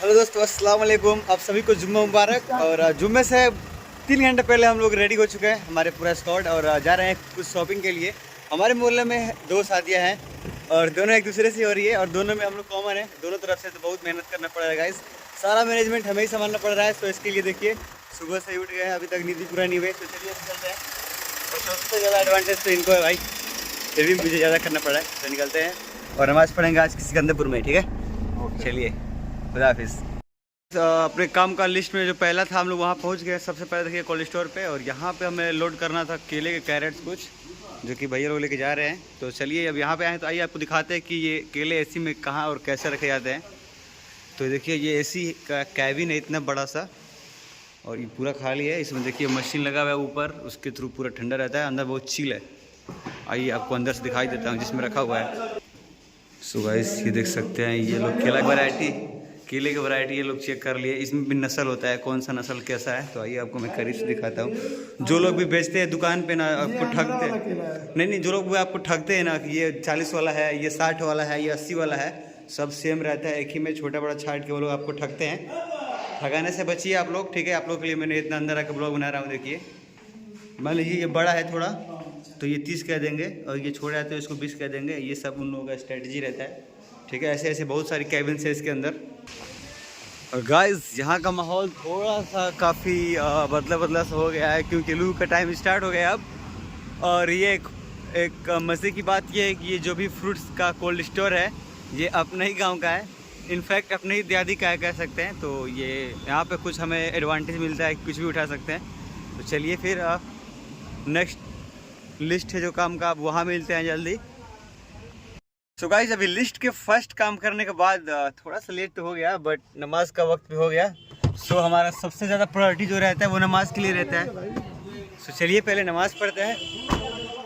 Hello दोस्तों, अस्सलाम वालेकुम। आप सभी को जुम्मा मुबारक। और जुम्मे से 3 घंटे पहले हम लोग रेडी हो चुके हैं, हमारे पूरा स्क्वाड, और जा रहे हैं कुछ शॉपिंग के लिए। हमारे मोहल्ले में 2 शादियां हैं और दोनों एक दूसरे से हो रही है और दोनों में हम लोग कॉमन है। दोनों तरफ से तो बहुत मेहनत करना पड़ रहा है गाइस। सारा मैनेजमेंट हमें ही संभालना पड़ रहा है। तो इसके लिए देखिए, सुबह से उठ गए हैं, अभी तक नींद पूरा नहीं हुई। तो चलिए चलते हैं। और सबसे ज़्यादा एडवांटेज तो इनको है भाई, फिर भी मुझे ज़्यादा करना पड़ा है। तो निकलते हैं और नमाज़ पढ़ेंगे आज किसी गंदेपुर में, ठीक है। चलिए, खुदा हाफिज़। अपने काम का लिस्ट में जो पहला था, हम लोग वहाँ पहुँच गए। सबसे पहले देखिए कोल्ड स्टोर पे, और यहाँ पे हमें लोड करना था केले के कैरेट्स कुछ, जो कि भैया लोग लेके जा रहे हैं। तो चलिए, अब यहाँ पे आए तो आइए आपको दिखाते हैं कि ये केले एसी में कहाँ और कैसे रखे जाते हैं। तो देखिए, ये एसी का कैबिन है इतना बड़ा सा, और ये पूरा खाली है। इसमें देखिए मशीन लगा हुआ है ऊपर, उसके थ्रू पूरा ठंडा रहता है। अंदर बहुत चिल है। आइए आपको अंदर से दिखाई देता हूँ जिसमें रखा हुआ है। सो गाइस, ये देख सकते हैं, ये लोग केला वैरायटी, केले की वैरायटी ये लोग चेक कर लिए। इसमें भी नस्ल होता है, कौन सा नस्ल कैसा है। तो आइए आपको मैं करीब से दिखाता हूँ। जो लोग भी बेचते हैं दुकान पे ना, आपको ठगते हैं। नहीं, जो लोग भी आपको ठगते हैं ना कि ये 40 वाला है, ये 60 वाला है, ये 80 वाला है, सब सेम रहता है। एक ही में छोटा बड़ा छाट के वो लोग आपको ठगते हैं। ठगाने से बचिए आप लोग, ठीक है। आप लोग के लिए मैंने इतना अंदर आकर ब्लॉग बना रहा हूँ। देखिए, मान लीजिए ये बड़ा है थोड़ा, तो ये 30 कह देंगे, और ये छोटा है तो इसको 20 कह देंगे। ये सब उन लोगों का स्ट्रेटजी रहता है, ठीक है। ऐसे ऐसे बहुत सारी कैबिन है इसके अंदर। और गाइस, यहाँ का माहौल थोड़ा सा काफ़ी बदला सा हो गया है, क्योंकि लू का टाइम स्टार्ट हो गया अब। और ये एक मज़े की बात ये है कि ये जो भी फ्रूट्स का कोल्ड स्टोर है, ये अपने ही गांव का है। इनफैक्ट अपने ही दियादी का है कह सकते हैं। तो ये यहाँ पे कुछ हमें एडवांटेज मिलता है, कुछ भी उठा सकते हैं। तो चलिए फिर नेक्स्ट लिस्ट है जो काम का, आप वहाँ मिलते हैं जल्दी। सो गाइस, अभी लिस्ट के फर्स्ट काम करने के बाद थोड़ा सा लेट तो हो गया, बट नमाज का वक्त भी हो गया। सो हमारा सबसे ज़्यादा प्रायोरिटी जो रहता है वो नमाज के लिए रहता है। सो चलिए पहले नमाज पढ़ते हैं,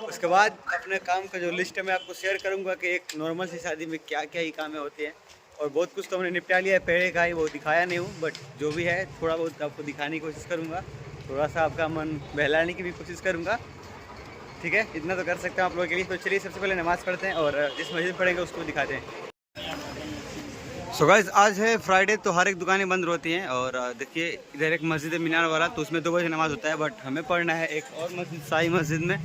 उसके बाद अपने काम का जो लिस्ट है मैं आपको शेयर करूंगा कि एक नॉर्मल सी शादी में क्या क्या ही कामें होती हैं। और बहुत कुछ तो हमने निपटा लिया है पहले का ही, वो दिखाया नहीं हूँ, बट जो भी है थोड़ा बहुत आपको दिखाने की कोशिश करूँगा। थोड़ा सा आपका मन बहलाने की भी कोशिश करूँगा, ठीक है। इतना तो कर सकते हैं आप लोगों के लिए। तो चलिए सबसे पहले नमाज़ पढ़ते हैं और जिस मस्जिद पढ़ेंगे उसको दिखाते हैं। सो गाइस, आज है फ्राइडे, तो हर एक दुकानें बंद होती हैं। और देखिए, इधर एक मस्जिद है मीनार वाला, तो उसमें 2 बजे नमाज़ होता है, बट हमें पढ़ना है एक और मस्जिद, शाही मस्जिद में।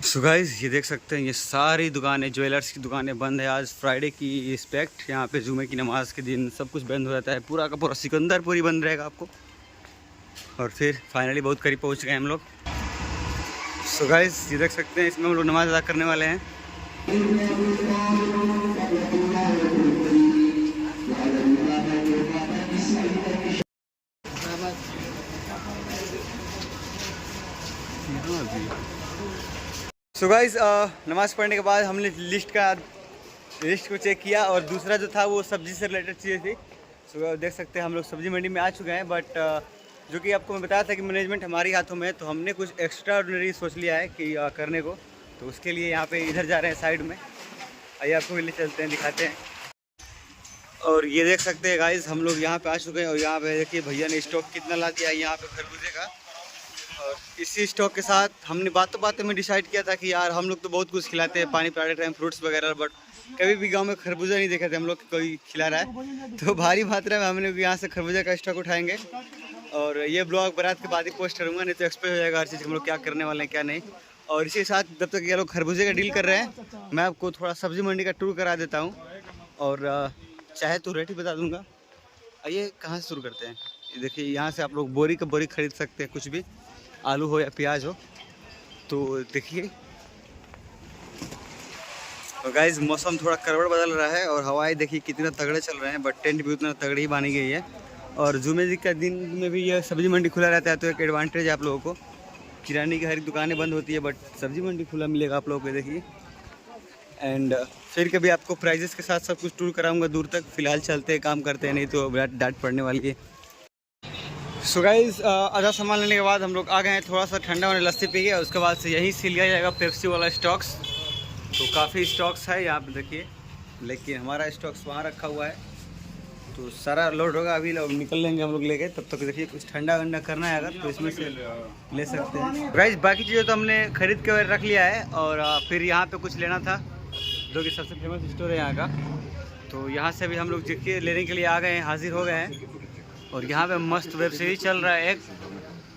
सो गाइस, ये देख सकते हैं, ये सारी दुकानें, ज्वेलर्स की दुकानें बंद है आज फ्राइडे की रिस्पेक्ट। यहाँ पे जुमे की नमाज़ के दिन सब कुछ बंद हो जाता है, पूरा का पूरा सिकंदरपुरी बंद रहेगा आपको। और फिर फाइनली बहुत करीब पहुँच गए हम लोग। सो गाइस, ये देख सकते हैं, इसमें हम लोग नमाज़ अदा करने वाले हैं। सो गाइस, नमाज़ पढ़ने के बाद हमने लिस्ट को चेक किया, और दूसरा जो था वो सब्ज़ी से रिलेटेड चीज़ें थी। सो देख सकते हैं हम लोग सब्ज़ी मंडी में आ चुके हैं, बट जो कि आपको मैं बताया था कि मैनेजमेंट हमारे हाथों में है। तो हमने कुछ एक्स्ट्रा ऑर्डिनरी सोच लिया है कि करने को। तो उसके लिए यहाँ पे इधर जा रहे हैं साइड में। आइए आपको मिलने चलते हैं, दिखाते हैं। और ये देख सकते हैं गाइस, हम लोग यहाँ पे आ चुके हैं, और यहाँ पे देखिए भैया ने स्टॉक कितना ला दिया है यहाँ पे खरबूजे का। और इसी स्टॉक के साथ हमने बातों में डिसाइड किया था कि यार हम लोग तो बहुत कुछ खिलाते हैं, पानी पिलाते टाइम, फ्रूट्स वगैरह, बट कभी भी गांव में खरबूजा नहीं देखे थे हम लोग कोई खिला रहा है। तो भारी मात्रा में हमने यहाँ से खरबूजा का स्टॉक उठाएंगे, और ये ब्लॉग बारात के बाद ही पोस्ट करूँगा, नहीं तो एक्सप्लेन हो जाएगा हर चीज़ हम लोग क्या करने वाले हैं क्या नहीं। और इसी के साथ जब तक ये लोग खरबूजे का डील कर रहे हैं, मैं आपको थोड़ा सब्ज़ी मंडी का टूर करा देता हूँ। और चाहे तो रेट ही बता दूँगा। आइए कहाँ से शुरू करते हैं। ये देखिए, यहाँ से आप लोग बोरी का बोरी खरीद सकते हैं, कुछ भी, आलू हो या प्याज हो। तो देखिए, तो गाइस, मौसम थोड़ा करवट बदल रहा है, और हवाएं देखिए कितना तगड़े चल रहे हैं, बट टेंट भी उतना तगड़ी ही बानी गई है। और जुमे का दिन में भी ये सब्ज़ी मंडी खुला रहता है, तो एक एडवांटेज है आप लोगों को। किराने की हर एक दुकानें बंद होती है, बट सब्ज़ी मंडी खुला मिलेगा आप लोगों को, देखिए। एंड फिर कभी आपको प्राइजेस के साथ सब कुछ टूर कराऊंगा दूर तक। फ़िलहाल चलते हैं, काम करते हैं, नहीं तो डांट पड़ने वाली है। सो गाइस, आधा सामान लेने के बाद हम लोग आ गए हैं, थोड़ा सा ठंडा होने लस्सी पी गया, उसके बाद से यहीं से लिया जाएगा पेप्सी वाला स्टॉक्स। तो काफ़ी स्टॉक्स है यहाँ पे देखिए, लेकिन हमारा स्टॉक्स वहाँ रखा हुआ है। तो सारा लोड होगा, अभी लोग निकल लेंगे हम लोग लेके। तब तक देखिए कुछ ठंडा वंडा करना है अगर, तो इसमें से ले सकते हैं। गाइस, बाकी चीज़ें तो हमने खरीद के रख लिया है, और फिर यहाँ पे कुछ लेना था, जो कि सबसे फेमस स्टोर है यहाँ का। तो यहाँ से भी हम लोग देखिए लेने के लिए आ गए हैं, हाजिर हो गए हैं। और यहाँ पे मस्त वेब सीरीज चल रहा है एक,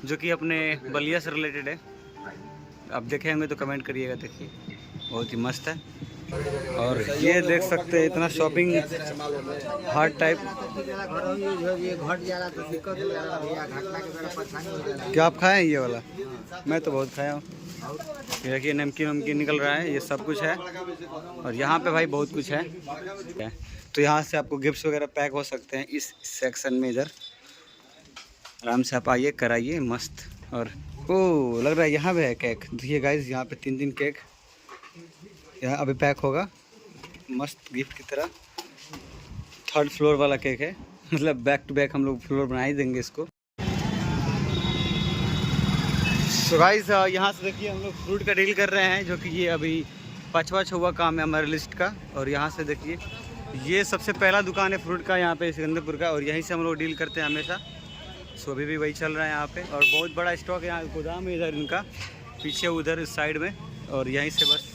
जो कि अपने बलिया से रिलेटेड है। आप देखे होंगे तो कमेंट करिएगा, देखिए बहुत ही मस्त है। और ये देख सकते हैं इतना शॉपिंग हार्ट टाइप। क्या आप खाए हैं ये वाला? मैं तो बहुत खाया हूँ। देखिए नमकीन वमकीन निकल रहा है, ये सब कुछ है। और यहाँ पे भाई बहुत कुछ है। तो यहाँ से आपको गिफ्ट्स वगैरह पैक हो सकते हैं इस सेक्शन में। इधर आराम से आप आइए, कराइए मस्त। और ओ लग रहा है यहाँ पे है केक। देखिए गाइस, यहाँ पे 3 केक यहाँ अभी पैक होगा मस्त गिफ्ट की तरह। 3rd फ्लोर वाला केक है, मतलब बैक टू बैक हम लोग फ्लोर बना ही देंगे इसको। सो गाइस यहाँ से देखिए हम लोग फ्रूट का डील कर रहे हैं, जो कि ये अभी 5वां 6वां काम है हमारे लिस्ट का। और यहाँ से देखिए ये सबसे पहला दुकान है फ्रूट का यहाँ पे सिकंदरपुर का, और यहीं से हम लोग डील करते हैं हमेशा। सो अभी भी वही चल रहा है यहाँ पे। और बहुत बड़ा स्टॉक है यहाँ, गोदाम है इधर इनका, पीछे उधर इस साइड में। और यहीं से बस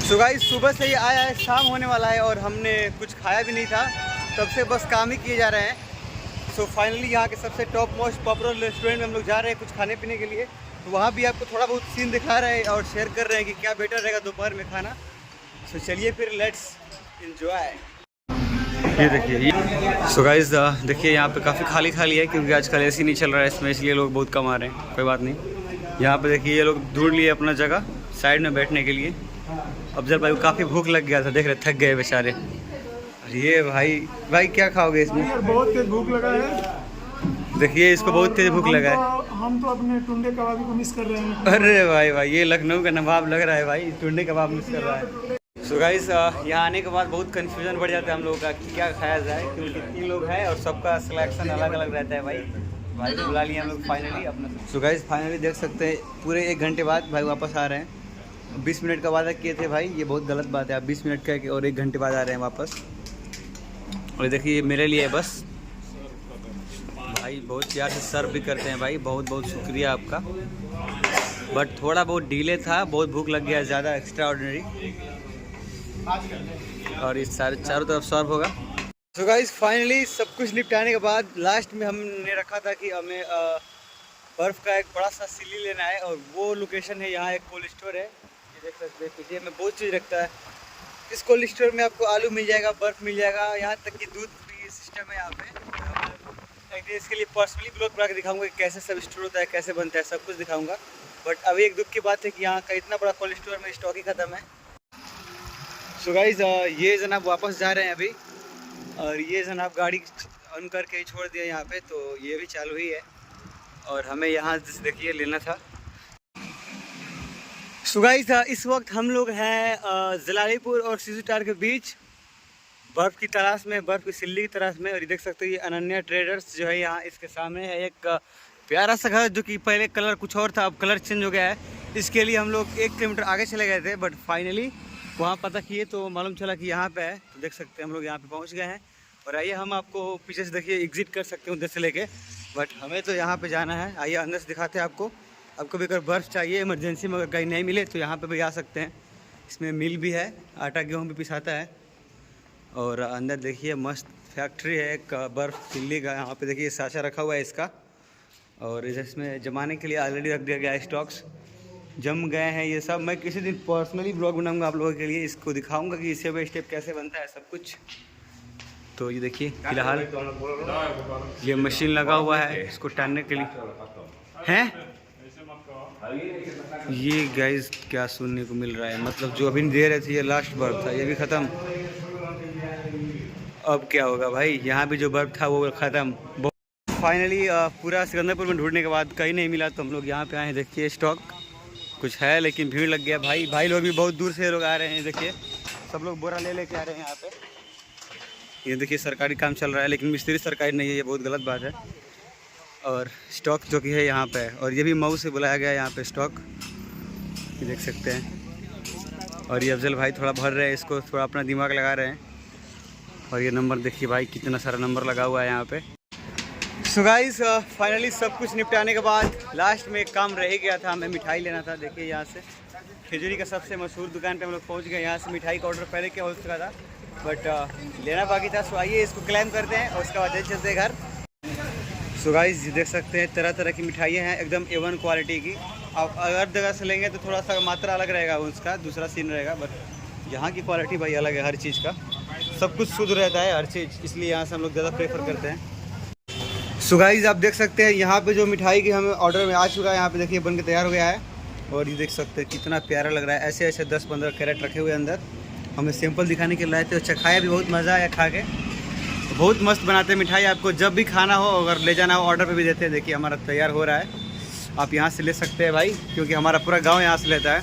सो गाइस सुबह से ही आया है, शाम होने वाला है और हमने कुछ खाया भी नहीं था, तब से बस काम ही किए जा रहे हैं। सो फाइनली यहाँ के सबसे टॉप मोस्ट पॉपुलर रेस्टोरेंट में हम लोग जा रहे हैं कुछ खाने पीने के लिए। तो वहाँ भी आपको थोड़ा बहुत सीन दिखा रहे हैं और शेयर कर रहे हैं कि क्या बेटर रहेगा दोपहर में खाना। सो चलिए फिर लेट्स एंजॉय। ये देखिए सो गाइस देखिए यहाँ पे काफ़ी खाली खाली है, क्योंकि आजकल एसी नहीं चल रहा है इसमें, इसलिए लोग बहुत कम आ रहे हैं। कोई बात नहीं। यहाँ पे देखिए ये लोग ढूंढ लिए अपना जगह साइड में बैठने के लिए। अफजल भाई को काफ़ी भूख लग गया था, देख रहे थक गए बेचारे। ये भाई क्या खाओगे इसमें? यार बहुत तेज भूख लगा है। देखिए इसको बहुत तेज भूख लगा है। हम तो अपने टुंडे कबाबी को मिस कर रहे हैं। अरे भाई ये लखनऊ का नवाब लग रहा है भाई, टुंडे कबाब मिस कर रहा है। सो गाइस यहाँ आने के बाद बहुत कंफ्यूजन बढ़ जाता है हम लोगों का कि क्या खाया जाए, क्योंकि 3 लोग हैं और सबका सिलेक्शन अलग अलग रहता है। भाई को बुला लिए हम लोग फाइनली अपना। सो गाइस फाइनली देख सकते हैं पूरे 1 घंटे बाद भाई वापस आ रहे हैं। 20 मिनट का वादा किए थे भाई, ये बहुत गलत बात है। आप 20 मिनट कह के और 1 घंटे बाद आ रहे हैं वापस। और देखिए मेरे लिए बस भाई बहुत प्यार से सर्व भी करते हैं भाई, बहुत बहुत शुक्रिया आपका। बट थोड़ा बहुत डिले था, बहुत भूख लग गया ज़्यादा, एक्स्ट्रा ऑर्डिनरी। और इस चारों तरफ सर्व होगा। सो गाइस फाइनली सब कुछ निपटाने के बाद लास्ट में हमने रखा था कि हमें बर्फ़ का एक बड़ा सा सिल्ली लेना है, और वो लोकेशन है यहाँ। एक कोल्ड स्टोर है, ये देख सकते हैं पीछे में बहुत चीज़ रखता है। इस कोल्ड स्टोर में आपको आलू मिल जाएगा, बर्फ़ मिल जाएगा, यहाँ तक कि दूध भी सिस्टम है यहाँ पे। एक दिन इसके लिए पर्सनली ब्लॉग बना के दिखाऊंगा कि कैसे सब स्टोर होता है, कैसे बनता है, सब कुछ दिखाऊंगा। बट अभी एक दुख की बात है कि यहाँ का इतना बड़ा कोल्ड स्टोर में स्टॉक ही ख़त्म है। सो गाइस ये जनाब वापस जा रहे हैं अभी, और ये जनाब गाड़ी ऑन करके ही छोड़ दिया यहाँ पे, तो ये भी चालू ही है। और हमें यहाँ देखिए लेना था। सो गाइस इस वक्त हम लोग हैं जलालीपुर और सिजुटार के बीच, बर्फ़ की तलाश में, बर्फ़ की सिल्ली की तलाश में। और ये देख सकते हो ये अनन्या ट्रेडर्स जो है यहाँ, इसके सामने है एक प्यारा सा घर, जो कि पहले कलर कुछ और था, अब कलर चेंज हो गया है। इसके लिए हम लोग 1 किलोमीटर आगे चले गए थे, बट फाइनली वहाँ पता किए तो मालूम चला कि यहाँ पे है। तो देख सकते हैं हम लोग यहाँ पे पहुँच गए हैं। और आइए हम आपको पीछे से देखिए एग्जिट कर सकते हैं उधर से लेके, बट हमें तो यहाँ पे जाना है। आइए अंदर से दिखाते हैं आपको। आपको भी अगर बर्फ़ चाहिए इमरजेंसी में, अगर कहीं नहीं मिले तो यहाँ पे भी आ सकते हैं। इसमें मिल भी है, आटा गेहूँ भी पिसाता है। और अंदर देखिए मस्त फैक्ट्री है एक बर्फ़ सिल्ली का। यहाँ पे देखिए साँचा रखा हुआ है इसका, और इसमें जमाने के लिए ऑलरेडी रख दिया गया है। स्टॉक्स जम गए हैं ये सब। मैं किसी दिन पर्सनली ब्लॉग बनाऊंगा आप लोगों के लिए, इसको दिखाऊंगा कि स्टेप बाई स्टेप कैसे बनता है सब कुछ। तो ये देखिए फिलहाल ये मशीन लगा हुआ है इसको टानने के लिए हैं। ये गाइस क्या सुनने को मिल रहा है, मतलब जो अभी दे रहे थे ये लास्ट बर्फ़ था, ये भी ख़त्म। अब क्या होगा भाई, यहाँ भी जो बर्फ़ था वो ख़त्म। फाइनली पूरा सिकंदरपुर में ढूंढने के बाद कहीं नहीं मिला, तो हम लोग यहाँ पे आए हैं। देखिए स्टॉक कुछ है, लेकिन भीड़ लग गया भाई लोग भी बहुत दूर से लोग आ रहे हैं। देखिए सब लोग बोरा ले लेके आ रहे हैं यहाँ पे। ये देखिए सरकारी काम चल रहा है, लेकिन मिस्त्री सरकारी नहीं है, ये बहुत गलत बात है। और स्टॉक जो कि है यहाँ पे, और ये भी मऊ से बुलाया गया है यहाँ पे स्टॉक, ये देख सकते हैं। और ये अफजल भाई थोड़ा भर रहे हैं इसको, थोड़ा अपना दिमाग लगा रहे हैं। और ये नंबर देखिए भाई, कितना सारा नंबर लगा हुआ है यहाँ पे। सो गाइस फाइनली सब कुछ निपटाने के बाद लास्ट में एक काम रह गया था, हमें मिठाई लेना था। देखिए यहाँ से खिजड़ी का सबसे मशहूर दुकान पे हम लोग पहुँच गए। यहाँ से मिठाई का ऑर्डर पहले क्या हो चुका था, बट लेना बाकी था। सो आइए इसको क्लेम करते हैं और उसके बाद चलते हैं घर। सो गाइस देख सकते हैं तरह तरह की मिठाइयाँ हैं एकदम A1 क्वालिटी की। आप अगर जगह से लेंगे तो थोड़ा सा मात्रा अलग रहेगा, उसका दूसरा सीन रहेगा, बट यहाँ की क्वालिटी भाई अलग है हर चीज़ का। सब कुछ शुद्ध रहता है हर चीज़, इसलिए यहाँ से हम लोग ज़्यादा प्रेफर करते हैं। सो गाइस आप देख सकते हैं यहाँ पे जो मिठाई की हमें ऑर्डर में आ चुका है, यहाँ पे देखिए बन के तैयार हो गया है। और ये देख सकते हैं कितना प्यारा लग रहा है। ऐसे ऐसे 10-15 कैरेट रखे हुए अंदर। हमें सैंपल दिखाने के लिए लाए थे, चखाया भी, बहुत मज़ा आया खा के। बहुत मस्त बनाते हैं मिठाई। आपको जब भी खाना हो, अगर ले जाना हो ऑर्डर पे भी देते हैं। देखिए हमारा तैयार हो रहा है, आप यहाँ से ले सकते हैं भाई, क्योंकि हमारा पूरा गांव यहाँ से लेता है।